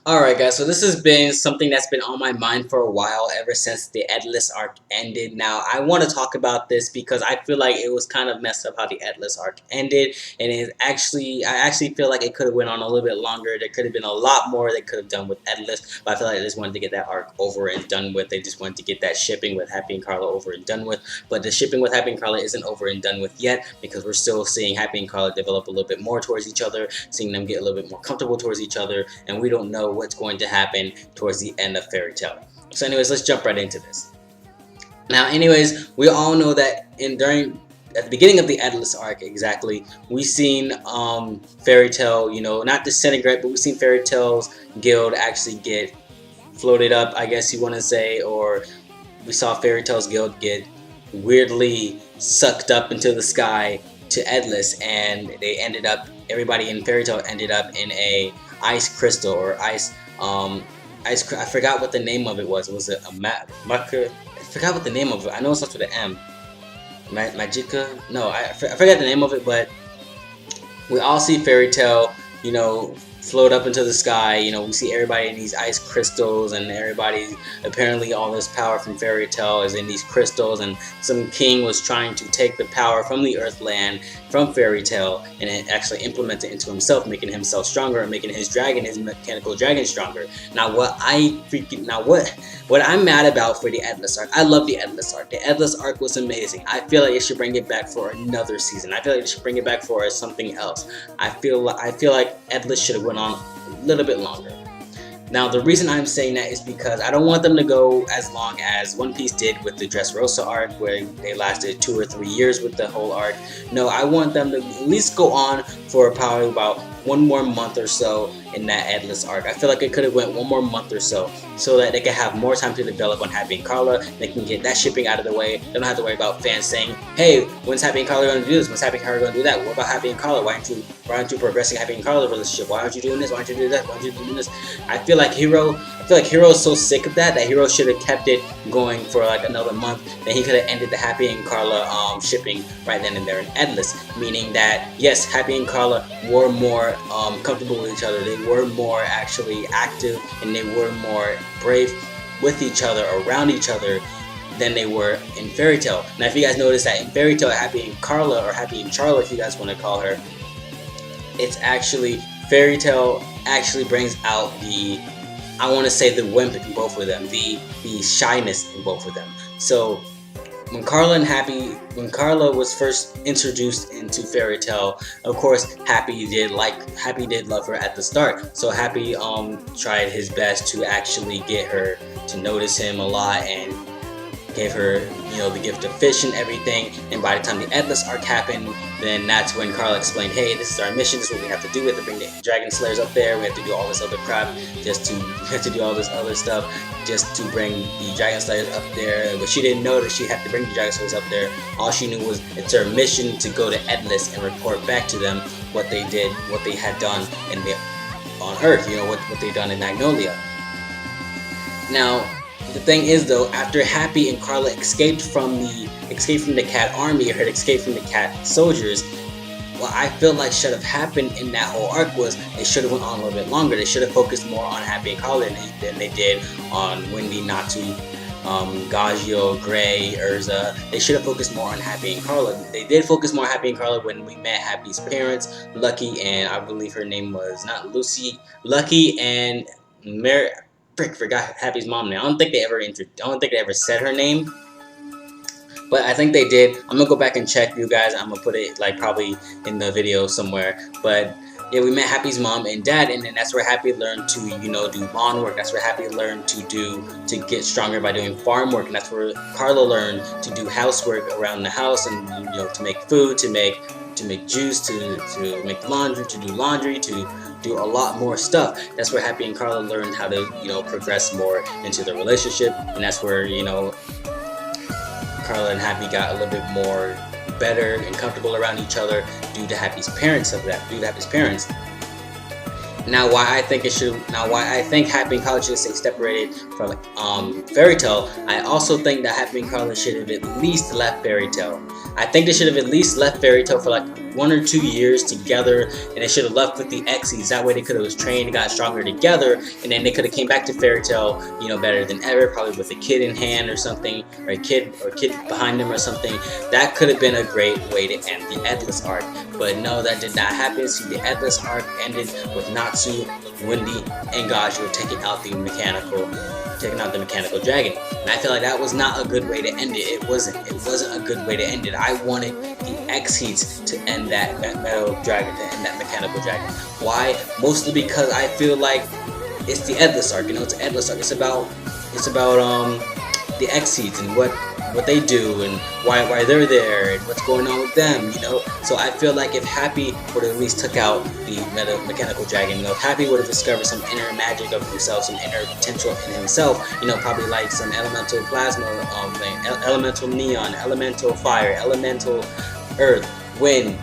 Alright guys, so this has been something that's been on my mind for a while ever since the Edloas Arc ended. Now, I want to talk about this because I feel like it was kind of messed up how the Edloas Arc ended, and I actually feel like it could have went on a little bit longer. There could have been a lot more they could have done with Edloas, but I feel like they just wanted to get that arc over and done with. They just wanted to get that shipping with Happy and Carla over and done with, but the shipping with Happy and Carla isn't over and done with yet because we're still seeing Happy and Carla develop a little bit more towards each other, seeing them get a little bit more comfortable towards each other, and we don't know what's going to happen towards the end of Fairy Tail. So anyways, let's jump right into this. Now anyways, we all know that at the beginning of the Edloas Arc, exactly, we seen Fairy Tail, you know, not disintegrate, but we seen Fairy Tail's guild actually get floated up, I guess you want to say, or we saw Fairy Tail's guild get weirdly sucked up into the sky to Edloas, and they ended up, everybody in Fairy Tail ended up in a ice crystal or ice I forgot what the name of it was. Was it a I forgot what the name of it. I know it starts with an M. Magica? No, I forgot the name of it. But we all see Fairy Tail, you know, float up into the sky. You know, we see everybody in these ice crystals, and everybody, apparently all this power from Fairy Tail is in these crystals, and some king was trying to take the power from the Earthland, from Fairy Tail, and it actually implement it into himself, making himself stronger and making his mechanical dragon stronger. Now what I'm mad about for the Edloas Arc, I love the Edloas Arc. The Edloas Arc was amazing. I feel like they should bring it back for another season. I feel like they should bring it back for something else. I feel like Edloas should have went on a little bit longer. Now the reason I'm saying that is because I don't want them to go as long as One Piece did with the Dressrosa arc, where they lasted 2 or 3 years with the whole arc. No, I want them to at least go on for probably about 1 more month or so in that Edloas arc. I feel like it could have went 1 more month or so that they could have more time to develop on Happy and Carla. They can get that shipping out of the way. They don't have to worry about fans saying, hey, when's Happy and Carla going to do this? When's Happy and Carla going to do that? What about Happy and Carla? Why aren't you progressing Happy and Carla's relationship? Why aren't you doing this? Why aren't you doing that? Why aren't you doing this? I feel like Hiro is so sick of that Hiro should have kept it going for like another month. Then he could have ended the Happy and Carla shipping right then and there in Edloas, meaning that yes, Happy and Carla were more comfortable with each other. They were more actually active, and they were more brave with each other, around each other, than they were in Fairy Tail. Now if you guys notice that in Fairy Tail, Happy and Carla, or Happy and Charla if you guys want to call her, it's actually, Fairy Tail actually brings out the, I want to say, the wimp in both of them, the shyness in both of them. So when Carla was first introduced into Fairy Tail, of course Happy did love her at the start. So Happy tried his best to actually get her to notice him a lot, and gave her, you know, the gift of fish and everything. And by the time the Edloas Arc happened, then that's when Carla explained, hey, this is our mission, this is what we have to do. We have to bring the Dragon Slayers up there, we have to do all this other crap, we have to do all this other stuff just to bring the Dragon Slayers up there. But she didn't know that she had to bring the Dragon Slayers up there. All she knew was it's her mission to go to Edloas and report back to them what they did, what they had done on Earth, you know, what they done in Magnolia. Now the thing is though, after Happy and Carla escaped from the cat army, or had escaped from the cat soldiers, what I feel like should have happened in that whole arc was it should have went on a little bit longer. They should have focused more on Happy and Carla than they did on Wendy, Natsu, Gagio, Gray, Urza. They should have focused more on Happy and Carla. They did focus more on Happy and Carla when we met Happy's parents, Lucky, and I believe her name was not Lucy, Lucky and Mary. Forgot Happy's mom now. I don't think they ever said her name, but I think they did. I'm gonna go back and check, you guys. I'm gonna put it like probably in the video somewhere. But yeah, we met Happy's mom and dad, and then that's where Happy learned to, you know, do lawn work. That's where Happy learned to get stronger by doing farm work, and that's where Carla learned to do housework around the house, and, you know, to make food, to make juice, to make laundry, to do laundry, to do a lot more stuff. That's where Happy and Carla learned how to, you know, progress more into their relationship, and that's where, you know, Carla and Happy got a little bit more better and comfortable around each other due to Happy's parents. Now why I think Happy and Carla should stay separated from Fairy Tail, I also think that Happy and Carla should have at least left Fairy Tail. I think they should have at least left Fairy Tail for like 1 or 2 years together, and they should have left with the Xyz. That way they could have trained and got stronger together, and then they could have came back to Fairy Tail, you know, better than ever, probably with a kid in hand or something, or a kid behind them or something. That could have been a great way to end the Edloas arc, but no, that did not happen. See, the Edloas arc ended with Natsu, Wendy, and Gajio taking out the mechanical dragon, and I feel like that was not a good way to end it. It wasn't a good way to end it. I wanted the Xyz to end that metal dragon, to end that mechanical dragon. Why? Mostly because I feel like it's the Edloas arc. You know, it's an Edloas arc. It's about the Xyz and what they do and why they're there and what's going on with them, you know. So I feel like if Happy would have at least took out the mechanical dragon, you know, if Happy would have discovered some inner magic of himself, some inner potential in himself, you know, probably like some elemental plasma thing, elemental neon, elemental fire, elemental earth, wind,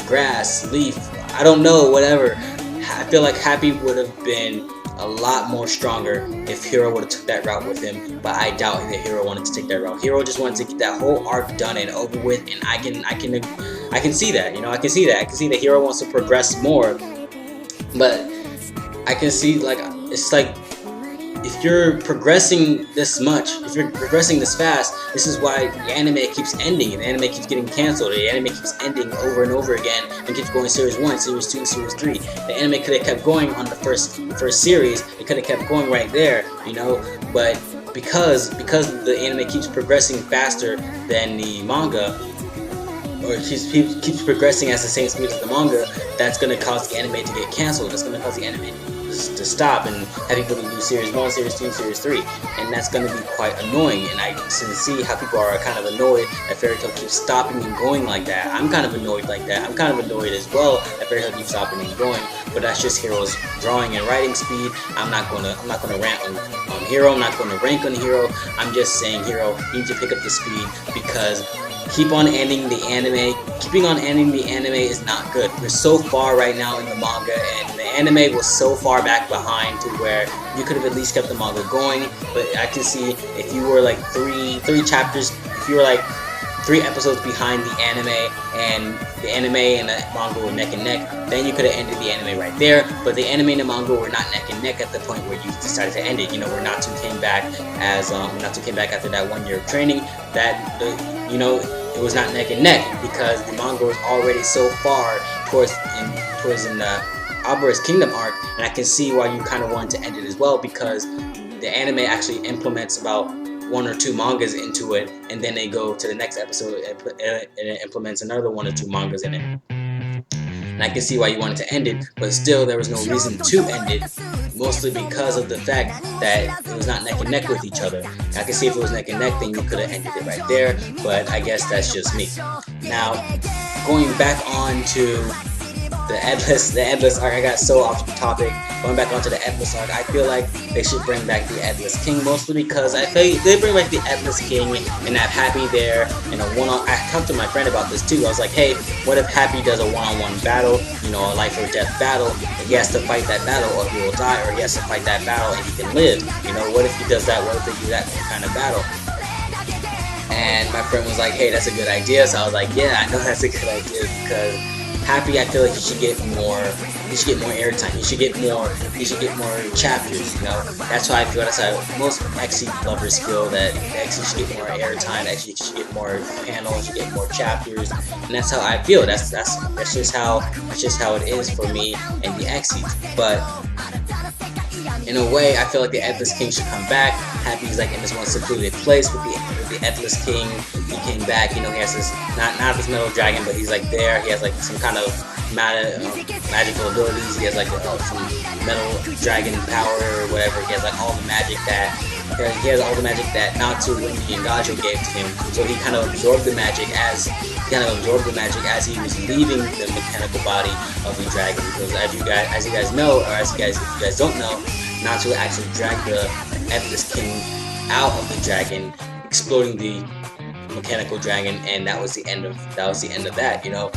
grass, leaf, I don't know, whatever. I feel like Happy would have been a lot more stronger if Hero would have took that route with him, but I doubt that Hero wanted to take that route. Hero just wanted to get that whole arc done and over with, and I can see that, you know, I can see that Hero wants to progress more, but I can see, like, it's like, if you're progressing this much, if you're progressing this fast, this is why the anime keeps ending, and the anime keeps getting canceled, the anime keeps ending over and over again, and keeps going series 1, series 2, series 3. The anime could have kept going on the first series, it could have kept going right there, you know, but because the anime keeps progressing faster than the manga, or keeps progressing at the same speed as the manga, that's going to cause the anime to get canceled, that's going to cause the anime to stop and have people to do series 1, series 2, series 3, and that's going to be quite annoying. And I can see how people are kind of annoyed that Fairy Tail keeps stopping and going like that. I'm kind of annoyed like that. I'm kind of annoyed as well that Fairy Tail keeps stopping and going, but that's just Hero's drawing and writing speed. I'm not gonna rant on Hero. I'm not gonna rank on Hero. I'm just saying, Hero, you need to pick up the speed, because keeping on ending the anime is not good. We're so far right now in the manga, and the anime was so far back behind to where you could have at least kept the manga going. But I can see if you were like three chapters, if you were like 3 episodes behind the anime and the manga were neck and neck, then you could have ended the anime right there. But the anime and the manga were not neck and neck at the point where you decided to end it. You know, where Natsu came back after that 1 year of training. You know, it was not neck and neck because the manga was already so far towards in the Arborist Kingdom arc, and I can see why you kind of wanted to end it as well, because the anime actually implements about 1 or 2 mangas into it, and then they go to the next episode and it implements another 1 or 2 mangas in it. And I can see why you wanted to end it, but still there was no reason to end it, mostly because of the fact that it was not neck and neck with each other. And I can see if it was neck and neck, then you could have ended it right there, but I guess that's just me. Now, going back on to the Edloas arc, I got so off the topic. Going back onto the Edloas arc, I feel like they should bring back the Edloas King, mostly because I feel they bring back the Edloas King and have Happy there in a one-on. I talked to my friend about this too. I was like, hey, what if Happy does a one-on-one battle, you know, a life or death battle, and he has to fight that battle or he will die, or he has to fight that battle and he can live. You know, what if he does that? What if they do that kind of battle? And my friend was like, hey, that's a good idea. So I was like, yeah, I know that's a good idea, because Happy, I feel like he should get more airtime. He should get more chapters, you know. That's how I feel. That's how most Xyz lovers feel, that Xyz should get more airtime, Xyz should get more panels, should get more chapters, and that's how I feel. That's just how it is for me and the Xyz. But in a way, I feel like the Edloas King should come back. Happy's like in this one secluded place with the Edloas King. He came back, you know, he has this, not this metal dragon, but he's like there. He has like some kind of magical abilities. He has like some metal dragon power or whatever. He has like all the magic that Natsu, Wendy, and Gajio gave to him. So he kind of absorbed the magic as he was leaving the mechanical body of the dragon. Because as you guys know, or if you guys don't know, Natsu actually dragged the Edloas King out of the dragon, exploding the mechanical dragon, and that was the end of that, you know.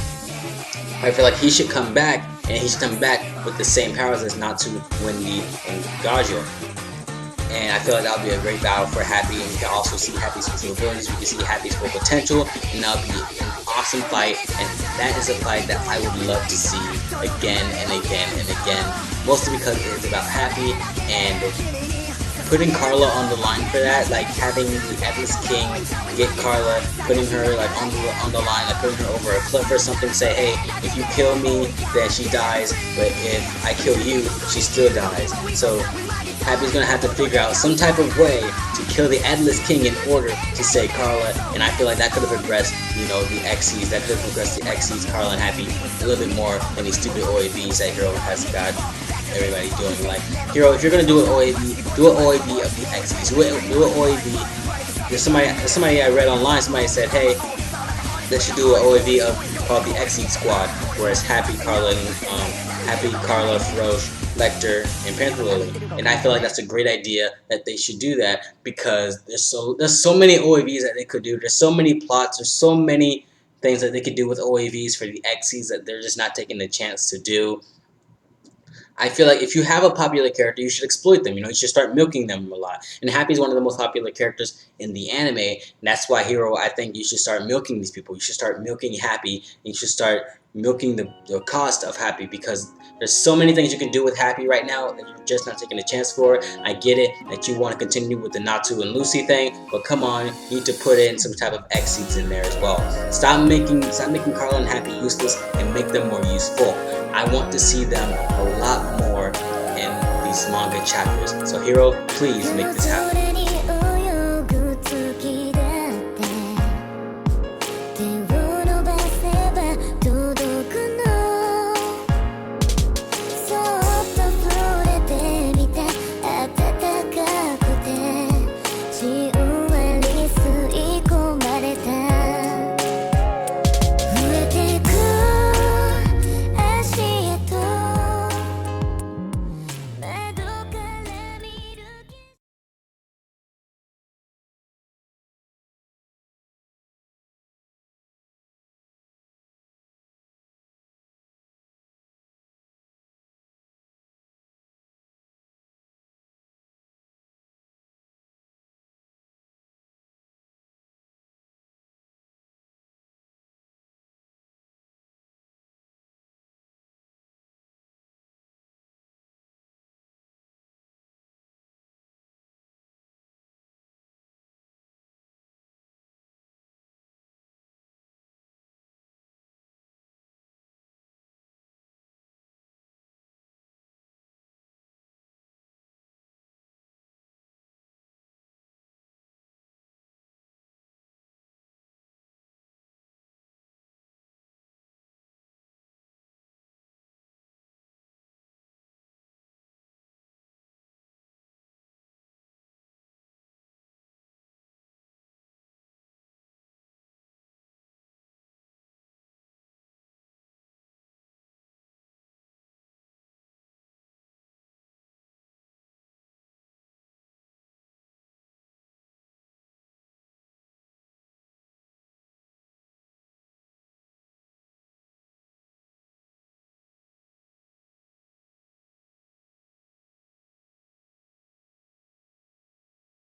I feel like he should come back, and he should come back with the same powers as Natsu, Wendy, and Gajio. and I feel like that'll be a great battle for Happy, and we can also see Happy's capabilities, we can see Happy's full potential, and that'll be an awesome fight, and that is a fight that I would love to see again and again and again, mostly because it is about Happy, and putting Carla on the line for that, like having the Edloas King get Carla, putting her like on the line, like putting her over a cliff or something, say, hey, if you kill me, then she dies, but if I kill you, she still dies. So Happy's gonna have to figure out some type of way to kill the Edloas King in order to save Carla, and I feel like that could have progressed, you know, the Xyz, that could have progressed the Xyz, Carla and Happy a little bit more than these stupid OAVs that Hero has got everybody doing. Like, Hero, if you're gonna do an OAV, do an OAV of the Xyz. Do an OAV. There's somebody I read online, somebody said, hey, they should do an OAV of called the Xyz Squad, where it's Happy, Carla, Feroz, Lecter, and Panther Lily. And I feel like that's a great idea that they should do that, because there's so many OAVs that they could do. There's so many plots. There's so many things that they could do with OAVs for the Xyz that they're just not taking the chance to do. I feel like if you have a popular character, you should exploit them. You know, you should start milking them a lot. And Happy's one of the most popular characters in the anime, and that's why, Hero, I think you should start milking these people. You should start milking Happy, and you should start milking the cost of Happy, because there's so many things you can do with Happy right now that you're just not taking a chance for. I get it that you want to continue with the Natsu and Lucy thing, but come on, you need to put in some type of Xyz in there as well. Stop making Carla and Happy useless and make them more useful. I want to see them a lot more in these manga chapters. So Hero, please make this happen.